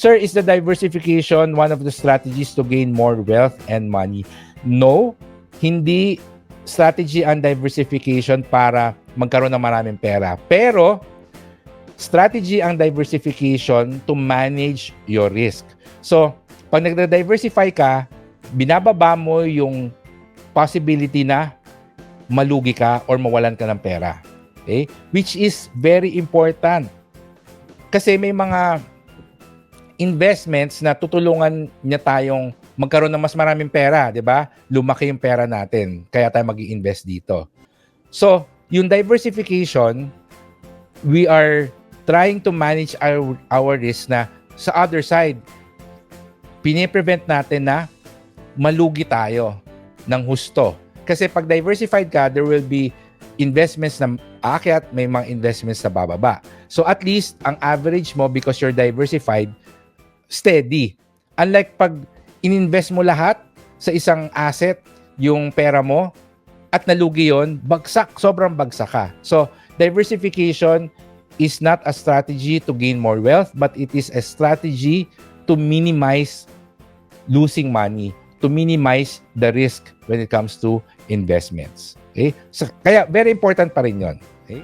Sir, is the diversification one of the strategies to gain more wealth and money? No, hindi strategy ang diversification para magkaroon ng maraming pera. Pero, strategy ang diversification to manage your risk. So, pag nagda-diversify ka, binababa mo yung possibility na malugi ka or mawalan ka ng pera. Okay? Which is very important. Kasi may mga investments na tutulungan niya tayong magkaroon ng mas maraming pera, 'di ba? Lumaki yung pera natin, kaya tayo mag-i-invest dito. So, yung diversification, we are trying to manage our risk na sa other side, piniprevent natin na malugi tayo ng husto. Kasi pag diversified ka, there will be investments na aakyat, may mga investments na bababa. So at least, ang average mo, because you're diversified, steady. Unlike pag ininvest mo lahat sa isang asset, yung pera mo, at nalugi yun, bagsak, sobrang bagsak ka. So, diversification is not a strategy to gain more wealth, but it is a strategy to minimize losing money, to minimize the risk when it comes to investments. Okay? So, kaya very important pa rin yun. Okay?